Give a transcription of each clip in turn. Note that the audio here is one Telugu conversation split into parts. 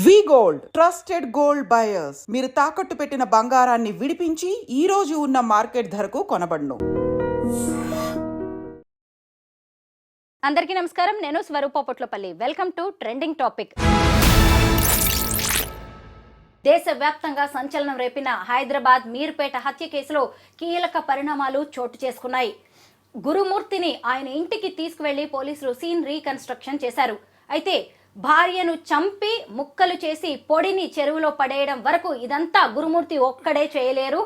వి గోల్డ్ ట్రస్టెడ్ గోల్డ్ బయర్స్ మీరు తాకట్టు పెట్టిన బంగారాన్ని విడిపించి ఈ రోజు ఉన్న మార్కెట్ ధరకు కొనబడును. అందరికీ నమస్కారం. నేను Swaroopa Potlapalli. Welcome to trending topic. దేశవ్యాప్తంగా సంచలనం రేపిన హైదరాబాద్ మీర్పేట హత్య కేసులో కీలక పరిణామాలు చోటు చేసుకున్నాయి. గురుమూర్తిని ఆయన ఇంటికి తీసుకువెళ్లి పోలీసులు సీన్ రీకన్స్ట్రక్షన్ చేశారు. అయితే భార్యను చంపి ముక్కలు చేసి పొడిని చెరువులో పడేయడం వరకు ఇదంతా గురుమూర్తి ఒక్కడే చేయలేరు.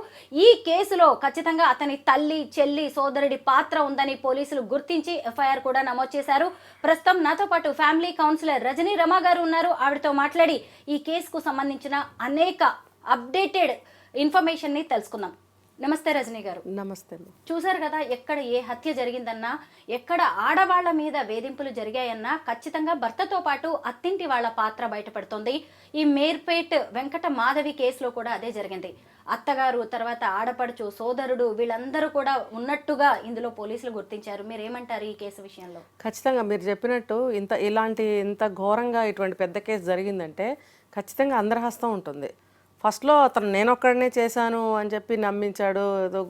ఈ కేసులో ఖచ్చితంగా అతని తల్లి, చెల్లి, సోదరుడి పాత్ర ఉందని పోలీసులు గుర్తించి ఎఫ్ఐఆర్ కూడా నమోదు చేశారు. ప్రస్తుతం నాతో పాటు ఫ్యామిలీ కౌన్సిలర్ రజనీ రమ గారు ఉన్నారు. ఆవిడతో మాట్లాడి ఈ కేసుకు సంబంధించిన అనేక అప్డేటెడ్ ఇన్ఫర్మేషన్ ని తెలుసుకుందాం. నమస్తే రజనీ గారు. నమస్తే. చూసారు కదా, ఎక్కడ ఏ హత్య జరిగిందన్నా, ఎక్కడ ఆడవాళ్ల మీద వేధింపులు జరిగాయన్నా ఖచ్చితంగా భర్తతో పాటు అత్తింటి వాళ్ళ పాత్ర బయటపడుతుంది. ఈ మేర్పేట్ వెంకట మాధవి కేసులో కూడా అదే జరిగింది. అత్తగారు, తర్వాత ఆడపడుచు, సోదరుడు వీళ్ళందరూ కూడా ఉన్నట్టుగా ఇందులో పోలీసులు గుర్తించారు. మీరేమంటారు ఈ కేసు విషయంలో? ఖచ్చితంగా మీరు చెప్పినట్టు ఇంత ఘోరంగా ఇటువంటి పెద్ద కేసు జరిగిందంటే ఖచ్చితంగా అందరి హస్తం ఉంటుంది. ఫస్ట్లో అతను నేనొక్కడనే చేశాను అని చెప్పి నమ్మించాడు, ఏదో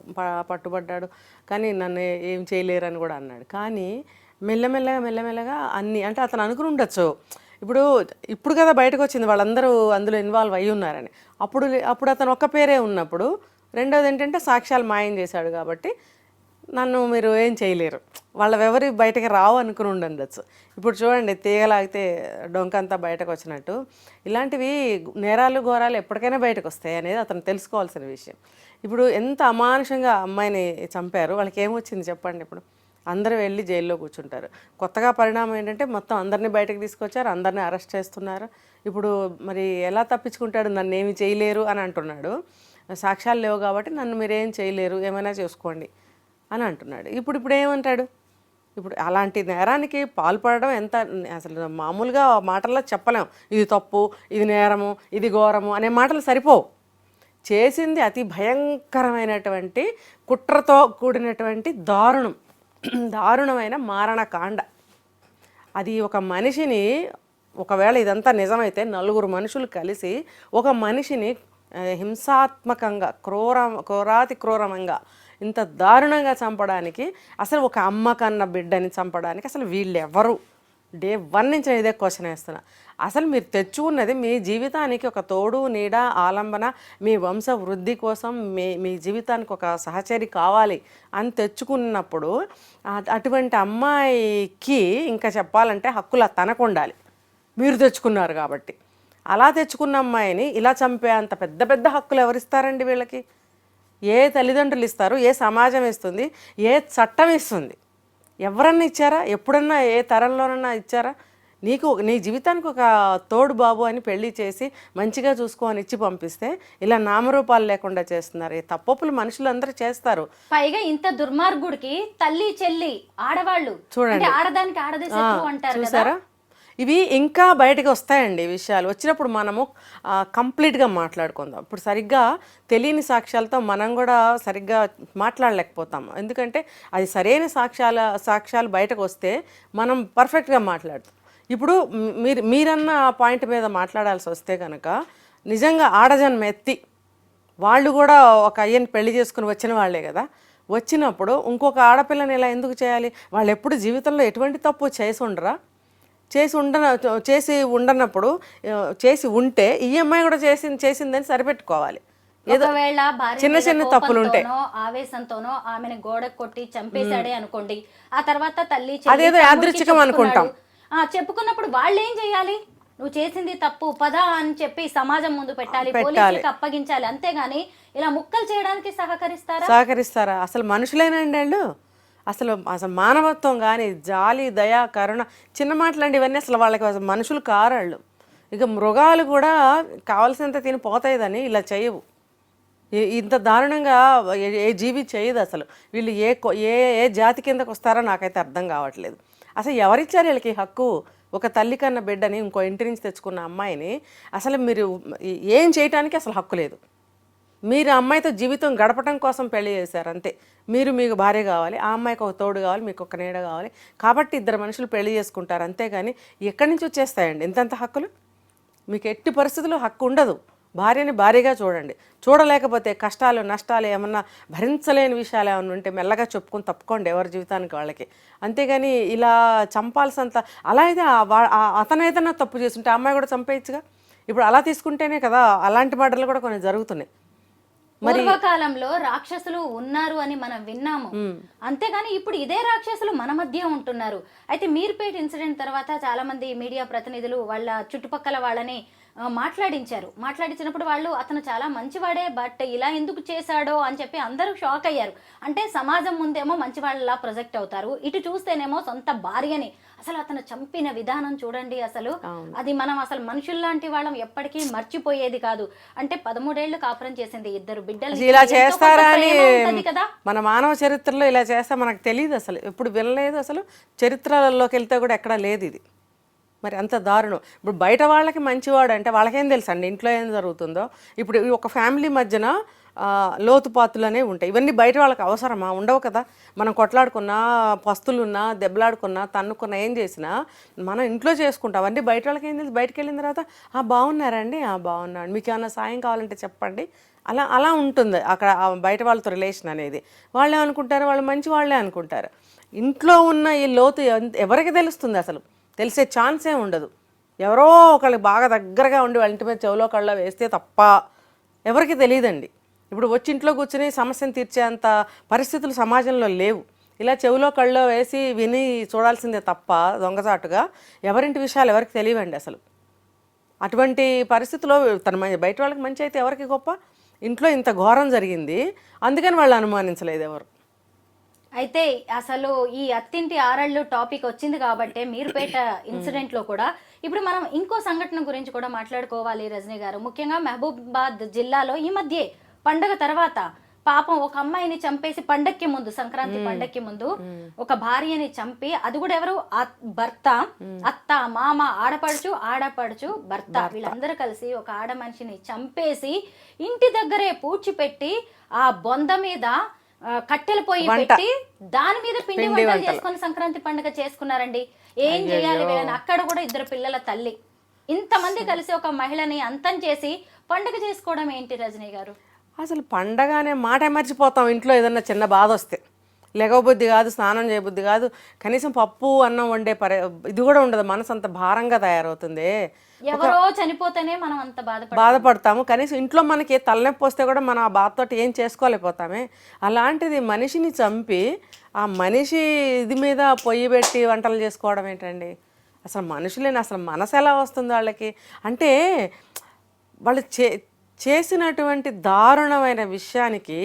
పట్టుబడ్డాడు, కానీ నన్ను ఏం చేయలేరని కూడా అన్నాడు. కానీ మెల్లమెల్లగా అన్నీ అంటే అతను అనుకుని ఉండొచ్చు. ఇప్పుడు కదా బయటకు వచ్చింది వాళ్ళందరూ అందులో ఇన్వాల్వ్ అయ్యి ఉన్నారని. అప్పుడు అతను ఒక్క పేరే ఉన్నప్పుడు, రెండోది ఏంటంటే సాక్ష్యాలు మాయం చేశాడు కాబట్టి నన్ను మీరు ఏం చేయలేరు, వాళ్ళెవరి బయటకి రావు అనుకుని ఉండొచ్చు. ఇప్పుడు చూడండి, తీగలాగితే డొంకంతా బయటకు వచ్చినట్టు ఇలాంటివి నేరాలు ఘోరాలు ఎప్పటికైనా బయటకు వస్తాయి అనేది అతను తెలుసుకోవాల్సిన విషయం. ఇప్పుడు ఎంత అమానుషంగా అమ్మాయిని చంపారు, వాళ్ళకి ఏమొచ్చింది చెప్పండి? ఇప్పుడు అందరూ వెళ్ళి జైల్లో కూర్చుంటారు. కొత్తగా పరిణామం ఏంటంటే మొత్తం అందరినీ బయటకు తీసుకొచ్చారు, అందరినీ అరెస్ట్ చేస్తున్నారు. ఇప్పుడు మరి ఎలా తప్పించుకుంటాడు? నన్ను ఏమి చేయలేరు అని అంటున్నాడు. సాక్ష్యాలు లేవు కాబట్టి నన్ను మీరేం చేయలేరు, ఏమైనా చేసుకోండి అని అంటున్నాడు. ఇప్పుడు ఏమంటాడు? ఇప్పుడు అలాంటి నేరానికి పాల్పడడం ఎంత అసలు మామూలుగా మాటల్లో చెప్పలేం. ఇది తప్పు, ఇది నేరము, ఇది ఘోరము అనే మాటలు సరిపోవు. చేసింది అతి భయంకరమైనటువంటి కుట్రతో కూడినటువంటి దారుణమైన మారణకాండ. అది ఒక మనిషిని, ఒకవేళ ఇదంతా నిజమైతే నలుగురు మనుషులు కలిసి ఒక మనిషిని హింసాత్మకంగా క్రూరాతి క్రూరంగా ఇంత దారుణంగా చంపడానికి, అసలు ఒక అమ్మ కన్న బిడ్డని చంపడానికి అసలు వీళ్ళెవరు? డే 1 నుంచి ఇదే క్వశ్చన్ వేస్తున్నా. అసలు మీరు తెచ్చుకున్నది మీ జీవితానికి ఒక తోడు, నీడ, ఆలంబన, మీ వంశ వృద్ధి కోసం మీ జీవితానికి ఒక సహచరి కావాలి అని తెచ్చుకున్నప్పుడు అటువంటి అమ్మాయికి ఇంకా చెప్పాలంటే హక్కులు తనకు ఉండాలి. మీరు తెచ్చుకున్నారు కాబట్టి. అలా తెచ్చుకున్న అమ్మాయిని ఇలా చంపే అంత పెద్ద హక్కులు ఎవరిస్తారండి వీళ్ళకి? ఏ తల్లిదండ్రులు ఇస్తారు? ఏ సమాజం ఇస్తుంది? ఏ చట్టం ఇస్తుంది? ఎవరన్నా ఇచ్చారా? ఎప్పుడన్నా ఏ తరంలోనన్నా ఇచ్చారా? నీ జీవితానికి ఒక తోడు బాబు అని పెళ్లి చేసి మంచిగా చూసుకో అని ఇచ్చి పంపిస్తే ఇలా నామరూపాలు లేకుండా చేస్తున్నారు. ఈ తప్పులు మనుషులందరూ చేస్తారు. పైగా ఇంత దుర్మార్గుడికి తల్లి, చెల్లి, ఆడవాళ్ళు చూడండి, ఆడదానికి ఆడదే శత్రువు అంటారు. చూసారా? ఇవి ఇంకా బయటకు వస్తాయండి. ఈ విషయాలు వచ్చినప్పుడు మనము కంప్లీట్గా మాట్లాడుకుందాం. ఇప్పుడు సరిగ్గా తెలియని సాక్ష్యాలతో మనం కూడా సరిగ్గా మాట్లాడలేకపోతాం. ఎందుకంటే అది సరైన సాక్ష్యాలు బయటకు వస్తే మనం పర్ఫెక్ట్గా మాట్లాడతాం. ఇప్పుడు మీరన్న పాయింట్ మీద మాట్లాడాల్సి వస్తే కనుక, నిజంగా ఆడజన్మ ఎత్తి వాళ్ళు కూడా ఒక అయ్యని పెళ్లి చేసుకుని వచ్చిన వాళ్ళే కదా. వచ్చినప్పుడు ఇంకొక ఆడపిల్లని ఇలా ఎందుకు చేయాలి? వాళ్ళు ఎప్పుడు జీవితంలో ఎటువంటి తప్పు చేసి ఉండనప్పుడు చేసి ఉంటే ఈ అమ్మాయి కూడా చేసిందని సరిపెట్టుకోవాలి. ఏదో చిన్న తప్పులు ఉంటాయి. ఆవేశంతోనో ఆమెను గోడ కొట్టి చంపేశాడే అనుకోండి, ఆ తర్వాత తల్లి అదేదో యాదృచ్ఛికం అనుకుంటాం. చెప్పుకున్నప్పుడు వాళ్ళు ఏం చేయాలి? నువ్వు చేసింది తప్పు పదా అని చెప్పి సమాజం ముందు పెట్టాలి, పోలీసులకు అప్పగించాలి. అంతేగాని ఇలా ముక్కలు చేయడానికి సహకరిస్తారా? అసలు మనుషులేనండి వాళ్ళు. అసలు మానవత్వం కానీ, జాలి, దయ, కరుణ, చిన్న మాటలండి ఇవన్నీ అసలు వాళ్ళకి మనుషులు కారాళ్ళు. ఇక మృగాలు కూడా కావాల్సినంత తినిపోతాయిదని ఇలా చేయవు. ఇంత దారుణంగా ఏ జీవి చేయదు. అసలు వీళ్ళు ఏ జాతి కిందకు వస్తారో నాకైతే అర్థం కావట్లేదు. అసలు ఎవరిచ్చారు వీళ్ళకి హక్కు? ఒక తల్లి కన్న బిడ్డని, ఇంకో ఇంటి నుంచి తెచ్చుకున్న అమ్మాయిని అసలు మీరు ఏం చేయటానికి అసలు హక్కు లేదు. మీరు అమ్మాయితో జీవితం గడపడం కోసం పెళ్లి చేశారు అంతే. మీకు భార్య కావాలి, ఆ అమ్మాయికి ఒక తోడు కావాలి, మీకు ఒక నీడ కావాలి కాబట్టి ఇద్దరు మనుషులు పెళ్లి చేసుకుంటారు. అంతేగాని ఎక్కడి నుంచి వచ్చేస్తాయండి ఇంతంత హక్కులు? మీకు ఎట్టి పరిస్థితుల్లో హక్కు ఉండదు. భార్యని భార్యగా చూడండి. చూడలేకపోతే కష్టాలు నష్టాలు ఏమన్నా భరించలేని విషయాలు ఏమన్నా ఉంటే మెల్లగా చెప్పుకొని తప్పుకోండి ఎవరి జీవితానికి వాళ్ళకి. అంతేగాని ఇలా చంపాల్సినంత అలా అయితే అతను ఏదైనా తప్పు చేస్తుంటే అమ్మాయి కూడా చంపేయచ్చుగా. ఇప్పుడు అలా తీసుకుంటేనే కదా అలాంటి మర్డర్లు కూడా కొన్ని జరుగుతున్నాయి. పూర్వకాలంలో రాక్షసులు ఉన్నారు అని మనం విన్నాము, అంతేగాని ఇప్పుడు ఇదే రాక్షసులు మన మధ్య ఉంటున్నారు. అయితే మీర్పేట్ ఇన్సిడెంట్ తర్వాత చాలా మంది మీడియా ప్రతినిధులు వాళ్ళ చుట్టుపక్కల వాళ్ళని మాట్లాడించినప్పుడు వాళ్ళు అతను చాలా మంచివాడే, బట్ ఇలా ఎందుకు చేశాడో అని చెప్పి అందరూ షాక్ అయ్యారు. అంటే సమాజం ముందేమో మంచివాళ్ళలా ప్రొజెక్ట్ అవుతారు, ఇటు చూస్తేనేమో సొంత భార్యని అసలు అతను చంపిన విధానం చూడండి. అసలు అది మనం అసలు మనుషుల్లాంటి వాళ్ళం ఎప్పటికీ మర్చిపోయేది కాదు. అంటే 13 ఏళ్లు కాపురం చేసింది, 2 బిడ్డలు, ఇలా చేస్తారా అని కదా. మన మానవ చరిత్రలో ఇలా చేస్తా మనకు తెలియదు, అసలు ఎప్పుడు వినలేదు, అసలు చరిత్రలోకి వెళ్తే కూడా ఎక్కడా లేదు ఇది. మరి అంత దారుణం. ఇప్పుడు బయట వాళ్ళకి మంచివాడు అంటే వాళ్ళకేం తెలుసు అండి ఇంట్లో ఏం జరుగుతుందో. ఇప్పుడు ఒక ఫ్యామిలీ మధ్యన లోతుపాతులు అనేవి ఉంటాయి. ఇవన్నీ బయట వాళ్ళకి అవసరమా? ఉండవు కదా. మనం కొట్లాడుకున్నా, పస్తులున్నా, దెబ్బలాడుకున్నా, తన్నుకున్నా, ఏం చేసినా మనం ఇంట్లో చేసుకుంటాం. అవన్నీ బయట వాళ్ళకి ఏం తెలుసు? బయటకు వెళ్ళిన తర్వాత బాగున్నారండి, బాగున్నాడు, మీకు ఏమైనా సాయం కావాలంటే చెప్పండి, అలా అలా ఉంటుంది అక్కడ బయట వాళ్ళతో రిలేషన్ అనేది. వాళ్ళే అనుకుంటారు, వాళ్ళు మంచి వాళ్ళే అనుకుంటారు. ఇంట్లో ఉన్న ఈ లోతు ఎవరికి తెలుస్తుంది? అసలు తెలిసే ఛాన్సే ఉండదు. ఎవరో ఒకళ్ళకి బాగా దగ్గరగా ఉండి వాళ్ళ ఇంటి మీద చెవులో కళ్ళ వేస్తే తప్ప ఎవరికి తెలియదండి. ఇప్పుడు వచ్చి ఇంట్లో కూర్చుని సమస్యను తీర్చేంత పరిస్థితులు సమాజంలో లేవు. ఇలా చెవులో కళ్ళలో వేసి విని చూడాల్సిందే తప్ప దొంగచాటుగా ఎవరింటి విషయాలు ఎవరికి తెలియవండి అసలు. అటువంటి పరిస్థితిలో బయట వాళ్ళకి మంచి అయితే ఎవరికి గొప్ప? ఇంట్లో ఇంత ఘోరం జరిగింది, అందుకని వాళ్ళు అనుమానించలేదు ఎవరు. అయితే అసలు ఈ అత్తింటి ఆరళ్ళు టాపిక్ వచ్చింది కాబట్టి మీర్పేట ఇన్సిడెంట్ లో కూడా ఇప్పుడు మనం ఇంకో సంఘటన గురించి కూడా మాట్లాడుకోవాలి రజనీ గారు. ముఖ్యంగా మహబూబాబాద్ జిల్లాలో ఈ మధ్య పండగ తర్వాత పాపం ఒక అమ్మాయిని చంపేసి పండక్కి ముందు, సంక్రాంతి పండక్కి ముందు ఒక భార్యని చంపి, అది కూడా ఎవరు? భర్త, అత్త, మామ, ఆడపడుచు భర్త వీళ్ళందరూ కలిసి ఒక ఆడ మనిషిని చంపేసి ఇంటి దగ్గరే పూడ్చిపెట్టి ఆ బొంద మీద కట్టెల పొయ్యి పెట్టి దాని మీద పిండి వంటలు చేసుకొని సంక్రాంతి పండుగ చేసుకున్నారండి. ఏం చేయాలి వీళ్ళని? అక్కడ కూడా 2 పిల్లల తల్లి, ఇంతమంది కలిసి ఒక మహిళని అంతం చేసి పండుగ చేసుకోవడం ఏంటి రజనీ గారు? అసలు పండగనే మాట మర్చిపోతాం. ఇంట్లో ఏదన్నా చిన్న బాధ వస్తే లెగవబుద్ధి కాదు, స్నానం చేయబుద్ధి కాదు, కనీసం పప్పు అన్నం వండే ఇది కూడా ఉండదు. మనసు అంత భారంగా తయారవుతుంది. ఎవరో చనిపోతేనే మనం అంత బాధపడతాము. కనీసం ఇంట్లో మనకి తలనొప్పి వస్తే కూడా మనం ఆ బాధతో ఏం చేసుకోలేకపోతామే. అలాంటిది మనిషిని చంపి ఆ మనిషి ఇది మీద పొయ్యి పెట్టి వంటలు చేసుకోవడం ఏంటండి? అసలు మనుషులేని అసలు మనసు ఎలా వస్తుంది వాళ్ళకి? అంటే వాళ్ళు చేసినటువంటి దారుణమైన విషయానికి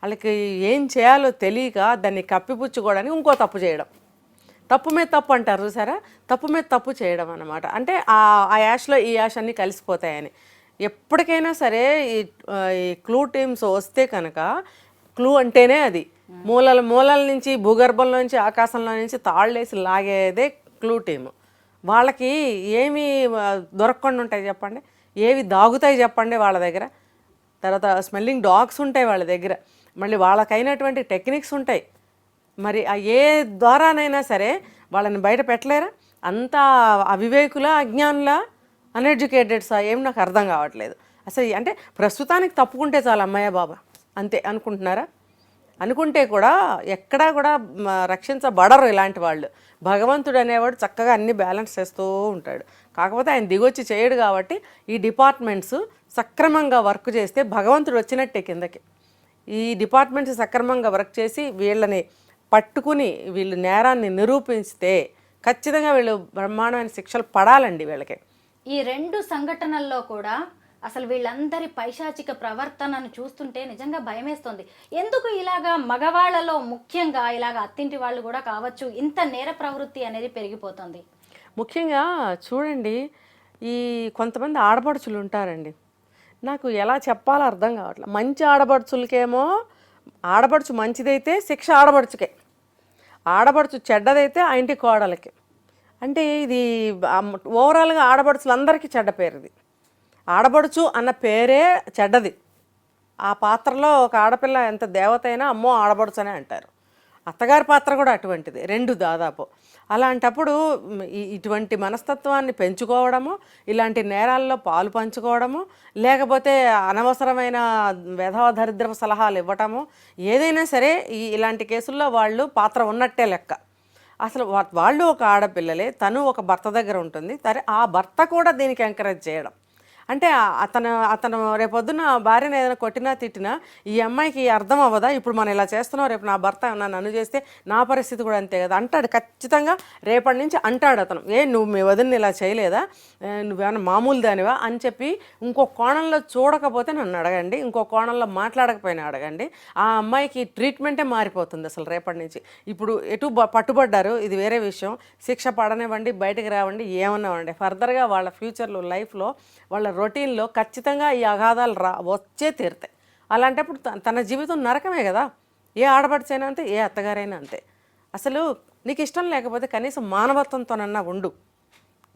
వాళ్ళకి ఏం చేయాలో తెలియక దాన్ని కప్పిపుచ్చుకోవడానికి ఇంకో తప్పు చేయడం. తప్పు మీద తప్పు అంటారు చూసారా? తప్పు మీద తప్పు చేయడం అన్నమాట. అంటే ఆ యాష్లో ఈ యాష్ అన్నీ కలిసిపోతాయని. ఎప్పటికైనా సరే ఈ క్లూ టీమ్స్ వస్తే కనుక, క్లూ అంటేనే అది మూలల నుంచి, భూగర్భంలో నుంచి, ఆకాశంలో నుంచి తాళ్ళేసి లాగేదే క్లూ టీము. వాళ్ళకి ఏమి దొరకకుండా ఉంటాయి చెప్పండి? ఏవి దాగుతాయి చెప్పండి వాళ్ళ దగ్గర? తర్వాత స్మెల్లింగ్ డాగ్స్ ఉంటాయి వాళ్ళ దగ్గర, మళ్ళీ వాళ్ళకైనటువంటి టెక్నిక్స్ ఉంటాయి. మరి ఏ ద్వారానైనా సరే వాళ్ళని బయట పెట్టలేరా? అంతా అవివేకులా, అజ్ఞానులా, అన్ఎడ్యుకేటెడ్సా? ఏం నాకు అర్థం కావట్లేదు అసలు. అంటే ప్రస్తుతానికి తప్పుకుంటే చాలు అమ్మాయ బాబా అంతే అనుకుంటున్నారా? అనుకుంటే కూడా ఎక్కడా కూడా రక్షించబడరు ఇలాంటి వాళ్ళు. భగవంతుడు అనేవాడు చక్కగా అన్ని బ్యాలెన్స్ చేస్తూ ఉంటాడు. కాకపోతే ఆయన దిగొచ్చి చేయడు కాబట్టి ఈ డిపార్ట్మెంట్స్ సక్రమంగా వర్క్ చేస్తే భగవంతుడు వచ్చినట్టే కిందకి. ఈ డిపార్ట్మెంట్స్ సక్రమంగా వర్క్ చేసి వీళ్ళని పట్టుకుని వీళ్ళు నేరాన్ని నిరూపిస్తే ఖచ్చితంగా వీళ్ళు బ్రహ్మాండమైన శిక్షలు పడాలండి వీళ్ళకి. ఈ 2 సంఘటనల్లో కూడా అసలు వీళ్ళందరి పైశాచిక ప్రవర్తనను చూస్తుంటే నిజంగా భయమేస్తుంది. ఎందుకు ఇలాగా మగవాళ్లలో ముఖ్యంగా ఇలాగా అత్తింటి వాళ్ళు కూడా కావచ్చు ఇంత నేర ప్రవృత్తి అనేది పెరిగిపోతుంది? ముఖ్యంగా చూడండి, ఈ కొంతమంది ఆడపడుచులు ఉంటారండి, నాకు ఎలా చెప్పాలో అర్థం కావట్లేదు. మంచి ఆడపడుచులకేమో ఆడపడుచు మంచిదైతే శిక్ష ఆడపడుచుకే, ఆడపడుచు చెడ్డదైతే ఆ ఇంటి కోడలకి. అంటే ఇది ఓవరాల్గా ఆడపడుచులందరికీ చెడ్డ పేరు. ఇది ఆడపడుచు అన్న పేరే చెడ్డది. ఆ పాత్రలో ఒక ఆడపిల్ల ఎంత దేవత అయినా అమ్మో ఆడపడుచు అనే అంటారు. అత్తగారి పాత్ర కూడా అటువంటిది, 2 దాదాపు. అలాంటప్పుడు ఇటువంటి మనస్తత్వాన్ని పెంచుకోవడము, ఇలాంటి నేరాల్లో పాలు పంచుకోవడము, లేకపోతే అనవసరమైన వెధవ దరిద్రపు సలహాలు ఇవ్వటము, ఏదైనా సరే ఇలాంటి కేసుల్లో వాళ్ళు పాత్ర ఉన్నట్టే లెక్క. అసలు వాళ్ళు ఒక ఆడపిల్లలే, తను ఒక భర్త దగ్గర ఉంటుంది, సరే ఆ భర్త కూడా దీనికి ఎంకరేజ్ చేయడం అంటే అతను రేపొద్దున భార్యను ఏదైనా కొట్టినా తిట్టినా ఈ అమ్మాయికి అర్థం అవ్వదా, ఇప్పుడు మనం ఇలా చేస్తున్నాం, రేపు నా భర్త నన్ను చేస్తే నా పరిస్థితి కూడా అంతే కదా అంటాడు. ఖచ్చితంగా రేపటి నుంచి అంటాడు అతను, నువ్వు మీ వదిన ఇలా చేయలేదా, నువ్వేమన్నా మామూలు దానివా అని చెప్పి ఇంకో కోణంలో చూడకపోతే నన్ను అడగండి, ఇంకో కోణంలో మాట్లాడకపోయినా అడగండి. ఆ అమ్మాయికి ట్రీట్మెంటే మారిపోతుంది అసలు రేపటి నుంచి. ఇప్పుడు ఎటు పట్టుబడ్డారు, ఇది వేరే విషయం, శిక్ష పడనివ్వండి, బయటకు రావండి, ఏమన్నావండి, ఫర్దర్గా వాళ్ళ ఫ్యూచర్లో లైఫ్లో వాళ్ళ రొటీన్లో ఖచ్చితంగా ఈ అగాధాలు వచ్చే తీరుతాయి. అలాంటప్పుడు తన జీవితం నరకమే కదా. ఏ ఆడపడిచైనా అంతే, ఏ అత్తగారైనా అంతే. అసలు నీకు ఇష్టం లేకపోతే కనీసం మానవత్వంతోనన్నా ఉండు.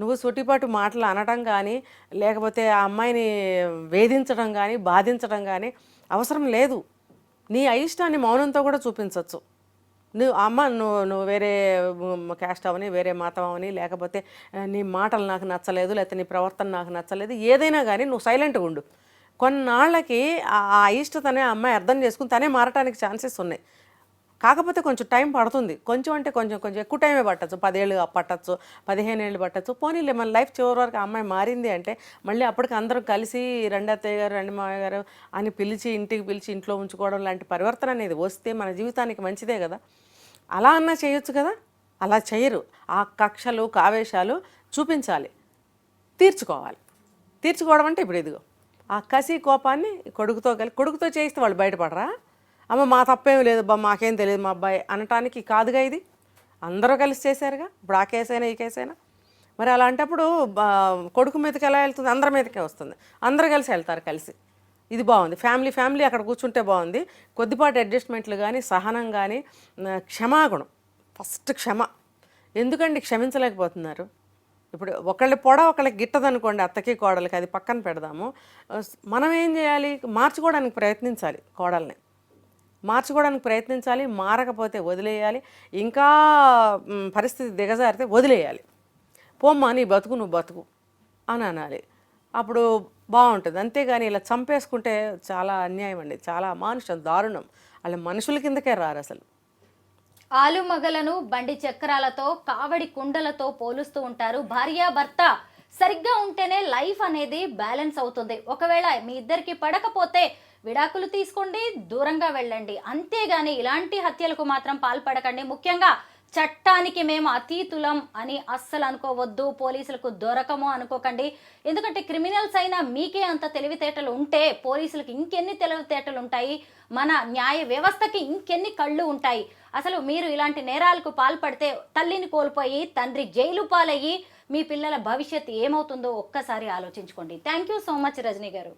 నువ్వు సూటిపాటు మాటలు అనటం కానీ, లేకపోతే ఆ అమ్మాయిని వేధించడం కానీ, బాధించడం కానీ అవసరం లేదు. నీ అయిష్టాన్ని మౌనంతో కూడా చూపించవచ్చు. నువ్వు వేరే క్యాస్ట్ అవని, వేరే మతం అవని, లేకపోతే నీ మాటలు నాకు నచ్చలేదు, లేకపోతే నీ ప్రవర్తన నాకు నచ్చలేదు, ఏదైనా కానీ నువ్వు సైలెంట్గా ఉండు. కొన్నాళ్ళకి ఆ అయిష్టతనే ఆ అమ్మాయి అర్థం చేసుకుని తనే మారటానికి ఛాన్సెస్ ఉన్నాయి. కాకపోతే కొంచెం టైం పడుతుంది. కొంచెం అంటే కొంచెం ఎక్కువ టైమే పట్టచ్చు, 10 ఏళ్ళు పట్టచ్చు, 15 ఏళ్ళు పట్టచ్చు. పోనీలే మన లైఫ్ చివరి వరకు ఆ అమ్మాయి మారింది అంటే మళ్ళీ అప్పటికి అందరూ కలిసి రండి అత్తయ్య గారు, రండి మావయ్య గారు అని పిలిచి ఇంటికి పిలిచి ఇంట్లో ఉంచుకోవడం లాంటి పరివర్తన అనేది వస్తే మన జీవితానికి మంచిదే కదా. అలా అన్నా చేయొచ్చు కదా. అలా చేయరు. ఆ కక్షలు కావేశాలు చూపించాలి, తీర్చుకోవడం అంటే ఇప్పుడు ఇదిగో ఆ కసి కోపాన్ని కొడుకుతో చేయిస్తే వాళ్ళు బయటపడరా, అమ్మ మా తప్పేం లేదు బా, మాకేం తెలియదు మా అబ్బాయి అనటానికి కాదుగా ఇది. అందరూ కలిసి చేశారుగా. ఇప్పుడు ఆ కేసైనా ఈ కేసైనా. మరి అలాంటప్పుడు కొడుకు మీదకి ఎలా వెళ్తుంది, అందరి మీదకే వస్తుంది. అందరూ కలిసి వెళ్తారు కలిసి. ఇది బాగుంది. ఫ్యామిలీ అక్కడ కూర్చుంటే బాగుంది. కొద్దిపాటి అడ్జస్ట్మెంట్లు కానీ, సహనం కానీ, క్షమాగుణం, ఫస్ట్ క్షమ. ఎందుకండి క్షమించలేకపోతున్నారు? ఇప్పుడు ఒకళ్ళకి గిట్టదనుకోండి, అత్తకి కోడలకి, అది పక్కన పెడదాము. మనం ఏం చేయాలి, మార్చుకోవడానికి ప్రయత్నించాలి, కోడల్ని మార్చుకోవడానికి ప్రయత్నించాలి. మారకపోతే వదిలేయాలి. ఇంకా పరిస్థితి దిగజారితే వదిలేయాలి. పోమ్మా నీ బతుకు నువ్వు బతుకు అని అనాలి. అప్పుడు బాగుంటుంది. అంతేగాని ఇలా చంపేసుకుంటే చాలా అన్యాయం అండి, చాలా అమానుషం, దారుణం. వాళ్ళ మనుషుల కిందకే రారు అసలు. ఆలుమగలను బండి చక్రాలతో, కావడి కుండలతో పోలుస్తూ ఉంటారు. భార్యాభర్త సరిగ్గా ఉంటేనే లైఫ్ అనేది బ్యాలెన్స్ అవుతుంది. ఒకవేళ మీ ఇద్దరికి పడకపోతే విడాకులు తీసుకోండి, దూరంగా వెళ్ళండి. అంతేగాని ఇలాంటి హత్యలకు మాత్రం పాల్పడకండి. ముఖ్యంగా చట్టానికి మేము అతీతులం అని అస్సలు అనుకోవద్దు. పోలీసులకు దొరకము అనుకోకండి. ఎందుకంటే క్రిమినల్స్ అయినా మీకే అంత తెలివితేటలు ఉంటే పోలీసులకు ఇంకెన్ని తెలివితేటలు ఉంటాయి, మన న్యాయ వ్యవస్థకి ఇంకెన్ని కళ్ళు ఉంటాయి. అసలు మీరు ఇలాంటి నేరాలకు పాల్పడితే తల్లిని కోల్పోయి తండ్రి జైలు పాలయ్యి మీ పిల్లల భవిష్యత్తు ఏమవుతుందో ఒక్కసారి ఆలోచించుకోండి. Thank you so much Rajani గారు.